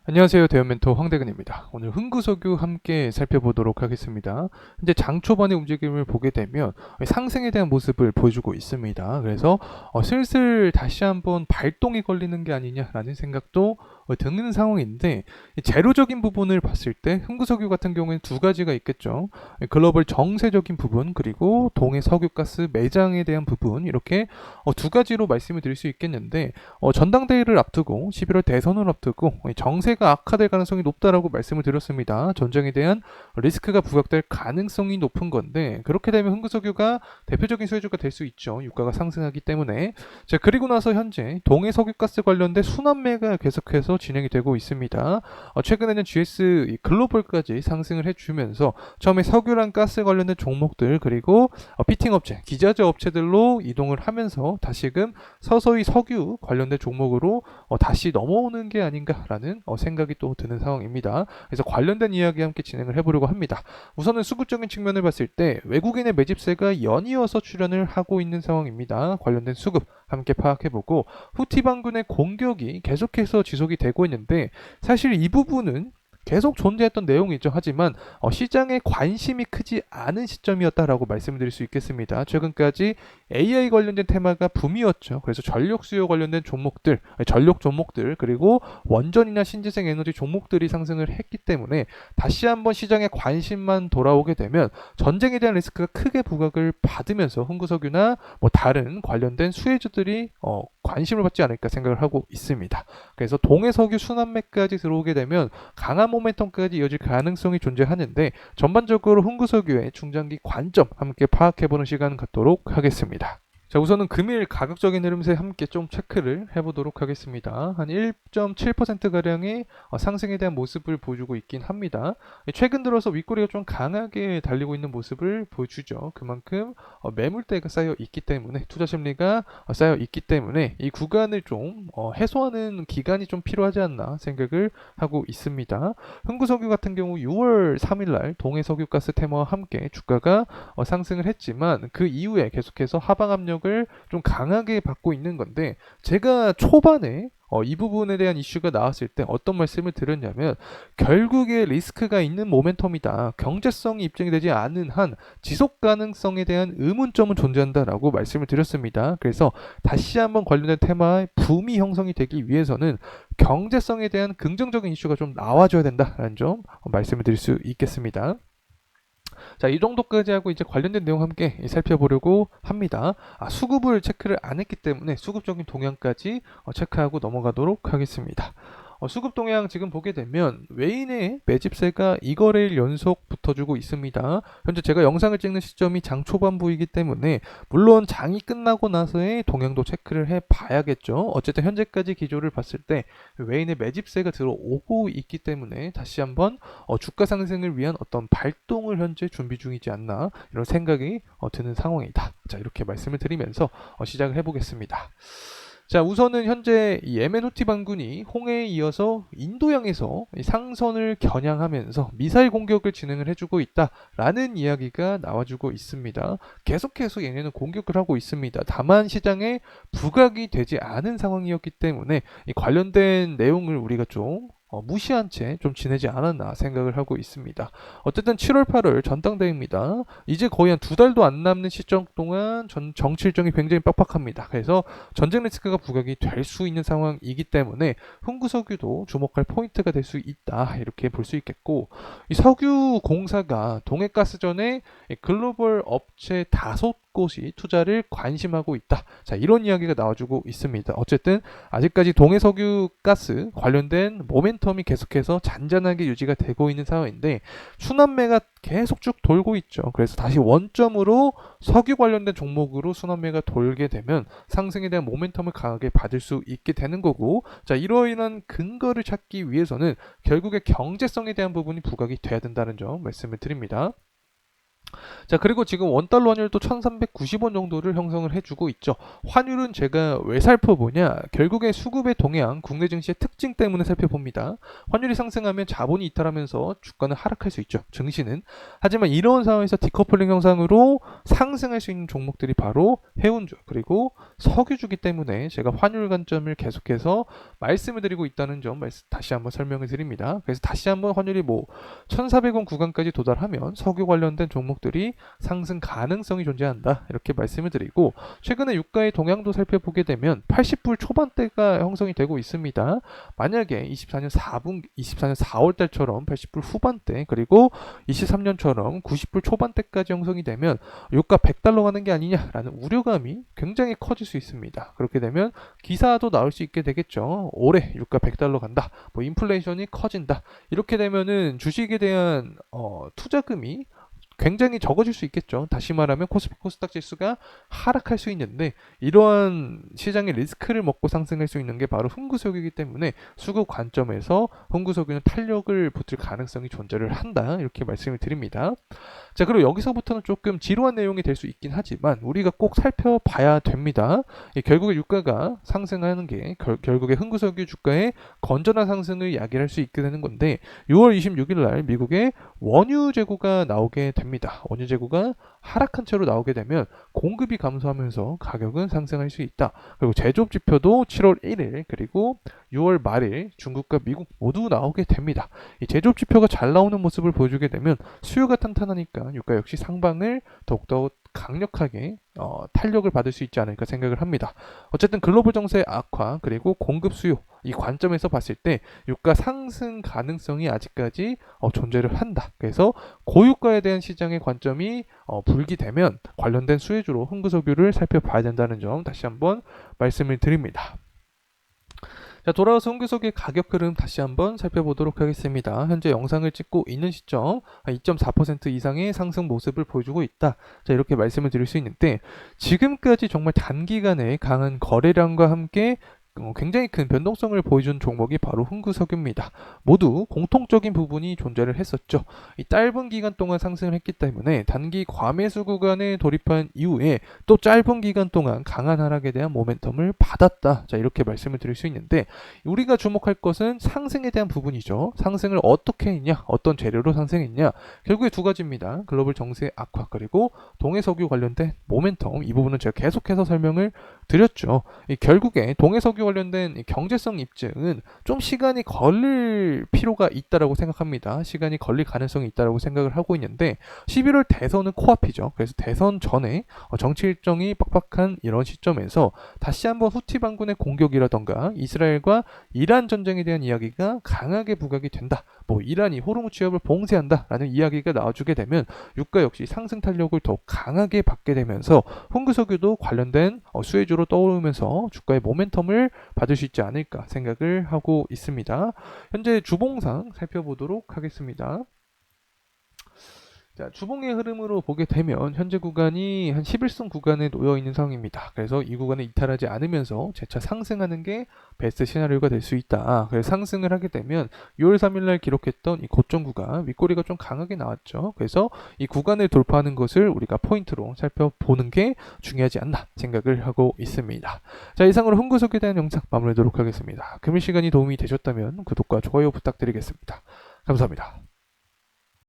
안녕하세요. 대현멘토 황대근입니다. 오늘 흥구석유 함께 살펴보도록 하겠습니다. 현재 장 초반의 움직임을 보게 되면 상승에 대한 모습을 보여주고 있습니다. 그래서 슬슬 다시 한번 발동이 걸리는 게 아니냐라는 생각도 드는 상황인데, 이 재료적인 부분을 봤을 때 흥구석유 같은 경우에는 두 가지가 있겠죠. 글로벌 정세적인 부분, 그리고 동해 석유가스 매장에 대한 부분, 이렇게 두 가지로 말씀을 드릴 수 있겠는데, 전당대회를 앞두고 11월 대선을 앞두고 정세가 악화될 가능성이 높다라고 말씀을 드렸습니다. 전쟁에 대한 리스크가 부각될 가능성이 높은 건데, 그렇게 되면 흥구석유가 대표적인 수혜주가 될 수 있죠. 유가가 상승하기 때문에. 자, 그리고 나서 현재 동해 석유가스 관련된 순환매가 계속해서 진행이 되고 있습니다. 최근에는 GS 글로벌까지 상승을 해주면서 처음에 석유랑 가스 관련된 종목들, 그리고 피팅 업체, 기자재 업체들로 이동을 하면서 다시금 서서히 석유 관련된 종목으로 다시 넘어오는 게 아닌가라는 생각이 또 드는 상황입니다. 그래서 관련된 이야기 함께 진행을 해보려고 합니다. 우선은 수급적인 측면을 봤을 때 외국인의 매집세가 연이어서 출현을 하고 있는 상황입니다. 관련된 수급 함께 파악해보고, 후티 반군의 공격이 계속해서 지속이 되고 있는데, 사실 이 부분은 계속 존재했던 내용이죠. 하지만 시장에 관심이 크지 않은 시점이었다라고 말씀드릴 수 있겠습니다. 최근까지 AI 관련된 테마가 붐이었죠. 그래서 전력 수요 관련된 종목들, 전력 종목들, 그리고 원전이나 신재생 에너지 종목들이 상승을 했기 때문에 다시 한번 시장에 관심만 돌아오게 되면 전쟁에 대한 리스크가 크게 부각을 받으면서 흥구석유나 다른 관련된 수혜주들이 관심을 받지 않을까 생각을 하고 있습니다. 그래서 동해석유 순환매까지 들어오게 되면 강한 모멘텀까지 이어질 가능성이 존재하는데, 전반적으로 흥구석유의 중장기 관점 함께 파악해보는 시간 갖도록 하겠습니다. 자, 우선은 금일 가격적인 흐름세 함께 좀 체크를 해보도록 하겠습니다. 한 1.7%가량의 상승에 대한 모습을 보여주고 있긴 합니다. 최근 들어서 윗꼬리가 좀 강하게 달리고 있는 모습을 보여주죠. 그만큼 매물대가 쌓여 있기 때문에, 투자 심리가 쌓여 있기 때문에 이 구간을 좀 해소하는 기간이 좀 필요하지 않나 생각을 하고 있습니다. 흥구석유 같은 경우 6월 3일날 동해석유가스 테마와 함께 주가가 상승을 했지만, 그 이후에 계속해서 하방 압력을 좀 강하게 받고 있는 건데, 제가 초반에 이 부분에 대한 이슈가 나왔을 때 어떤 말씀을 드렸냐면, 결국에 리스크가 있는 모멘텀이다. 경제성이 입증이 되지 않은 한 지속 가능성에 대한 의문점은 존재한다라고 말씀을 드렸습니다. 그래서 다시 한번 관련된 테마의 붐이 형성이 되기 위해서는 경제성에 대한 긍정적인 이슈가 좀 나와줘야 된다라는 점 말씀을 드릴 수 있겠습니다. 자, 이 정도까지 하고 이제 관련된 내용 함께 살펴보려고 합니다. 수급을 체크를 안 했기 때문에 수급적인 동향까지 체크하고 넘어가도록 하겠습니다. 수급 동향 지금 보게 되면 외인의 매집세가 2거래일 연속 붙어주고 있습니다. 현재 제가 영상을 찍는 시점이 장 초반부이기 때문에 물론 장이 끝나고 나서의 동향도 체크를 해봐야겠죠. 어쨌든 현재까지 기조를 봤을 때 외인의 매집세가 들어오고 있기 때문에 다시 한번 주가 상승을 위한 어떤 발동을 현재 준비 중이지 않나, 이런 생각이 드는 상황이다. 자, 이렇게 말씀을 드리면서 시작을 해보겠습니다. 자, 우선은 현재 이 예멘 후티 반군이 홍해에 이어서 인도양에서 상선을 겨냥하면서 미사일 공격을 진행을 해주고 있다라는 이야기가 나와주고 있습니다. 계속해서 얘네는 공격을 하고 있습니다. 다만 시장에 부각이 되지 않은 상황이었기 때문에 이 관련된 내용을 우리가 좀 무시한 채 좀 지내지 않았나 생각을 하고 있습니다. 어쨌든 7월 8월 전당대회입니다. 이제 거의 한 두 달도 안 남는 시점 동안 정치 일정이 굉장히 빡빡합니다. 그래서 전쟁 리스크가 부각이 될 수 있는 상황이기 때문에 흥구석유도 주목할 포인트가 될 수 있다, 이렇게 볼 수 있겠고, 이 석유 공사가 동해가스전에 글로벌 업체 5곳이 투자를 관심하고 있다. 자, 이런 이야기가 나와주고 있습니다. 어쨌든 아직까지 동해석유 가스 관련된 모멘텀이 계속해서 잔잔하게 유지가 되고 있는 상황인데, 순환매가 계속 쭉 돌고 있죠. 그래서 다시 원점으로 석유 관련된 종목으로 순환매가 돌게 되면 상승에 대한 모멘텀을 강하게 받을 수 있게 되는 거고, 자, 이로 인한 근거를 찾기 위해서는 결국에 경제성에 대한 부분이 부각이 돼야 된다는 점 말씀을 드립니다. 자, 그리고 지금 원달러 환율도 1390원 정도를 형성을 해주고 있죠. 환율은 제가 왜 살펴보냐? 결국에 수급의 동향, 국내 증시의 특징 때문에 살펴봅니다. 환율이 상승하면 자본이 이탈하면서 주가는 하락할 수 있죠. 증시는. 하지만 이런 상황에서 디커플링 현상으로 상승할 수 있는 종목들이 바로 해운주 그리고 석유주기 때문에 제가 환율 관점을 계속해서 말씀을 드리고 있다는 점 다시 한번 설명을 드립니다. 그래서 다시 한번 환율이 1400원 구간까지 도달하면 석유 관련된 종목들이 상승 가능성이 존재한다. 이렇게 말씀을 드리고 최근에 유가의 동향도 살펴보게 되면 80불 초반대가 형성이 되고 있습니다. 만약에 24년 4월 달처럼 80불 후반대 그리고 23년처럼 90불 초반대까지 형성이 되면 유가 100달러 가는 게 아니냐라는 우려감이 굉장히 커질 수 있습니다. 그렇게 되면 기사도 나올 수 있게 되겠죠. 올해 유가 100달러 간다. 인플레이션이 커진다. 이렇게 되면은 주식에 대한 투자금이 굉장히 적어질 수 있겠죠. 다시 말하면 코스피 코스닥 지수가 하락할 수 있는데 이러한 시장의 리스크를 먹고 상승할 수 있는 게 바로 흥구석유이기 때문에 수급 관점에서 흥구석유는 탄력을 붙을 가능성이 존재를 한다. 이렇게 말씀을 드립니다. 자, 그리고 여기서부터는 조금 지루한 내용이 될 수 있긴 하지만 우리가 꼭 살펴봐야 됩니다. 결국에 유가가 상승하는 게 결국에 흥구석유 주가의 건전한 상승을 이야기할 수 있게 되는 건데 6월 26일 날 미국의 원유 재고가 나오게 됩니다. 원유 재고가 하락한 채로 나오게 되면 공급이 감소하면서 가격은 상승할 수 있다. 그리고 제조업 지표도 7월 1일 그리고 6월 말일 중국과 미국 모두 나오게 됩니다. 이 제조업 지표가 잘 나오는 모습을 보여주게 되면 수요가 탄탄하니까 유가 역시 상방을 더욱더 강력하게 탄력을 받을 수 있지 않을까 생각을 합니다. 어쨌든 글로벌 정세의 악화 그리고 공급 수요 이 관점에서 봤을 때 유가 상승 가능성이 아직까지 존재를 한다. 그래서 고유가에 대한 시장의 관점이 불기되면 관련된 수혜주로 흥구석유를 살펴봐야 된다는 점 다시 한번 말씀을 드립니다. 자, 돌아와서 흥구석유의 가격 흐름 다시 한번 살펴보도록 하겠습니다. 현재 영상을 찍고 있는 시점 2.4% 이상의 상승 모습을 보여주고 있다. 자, 이렇게 말씀을 드릴 수 있는데 지금까지 정말 단기간에 강한 거래량과 함께 굉장히 큰 변동성을 보여준 종목이 바로 흥구석유입니다. 모두 공통적인 부분이 존재를 했었죠. 이 짧은 기간 동안 상승을 했기 때문에 단기 과매수 구간에 돌입한 이후에 또 짧은 기간 동안 강한 하락에 대한 모멘텀을 받았다. 자, 이렇게 말씀을 드릴 수 있는데 우리가 주목할 것은 상승에 대한 부분이죠. 상승을 어떻게 했냐, 어떤 재료로 상승했냐. 결국에 두 가지입니다. 글로벌 정세 악화 그리고 동해석유 관련된 모멘텀 이 부분은 제가 계속해서 설명을 드렸죠. 결국에 동해석유 관련된 경제성 입증은 좀 시간이 걸릴 필요가 있다라고 생각합니다. 시간이 걸릴 가능성이 있다라고 생각을 하고 있는데 11월 대선은 코앞이죠. 그래서 대선 전에 정치 일정이 빡빡한 이런 시점에서 다시 한번 후티 반군의 공격이라던가 이스라엘과 이란 전쟁에 대한 이야기가 강하게 부각이 된다. 이란이 호르무 취업을 봉쇄한다라는 이야기가 나와주게 되면 유가 역시 상승 탄력을 더 강하게 받게 되면서 흥구석유도 관련된 수혜주로 떠오르면서 주가의 모멘텀을 받을 수 있지 않을까 생각을 하고 있습니다. 현재 주봉상 살펴보도록 하겠습니다. 자, 주봉의 흐름으로 보게 되면 현재 구간이 한 11선 구간에 놓여 있는 상황입니다. 그래서 이 구간을 이탈하지 않으면서 재차 상승하는 게 베스트 시나리오가 될 수 있다. 그래서 상승을 하게 되면 6월 3일 날 기록했던 이 고점 구간 윗꼬리가 좀 강하게 나왔죠. 그래서 이 구간을 돌파하는 것을 우리가 포인트로 살펴보는 게 중요하지 않나 생각을 하고 있습니다. 자, 이상으로 흥구석유에 대한 영상 마무리하도록 하겠습니다. 금일 시간이 도움이 되셨다면 구독과 좋아요 부탁드리겠습니다. 감사합니다.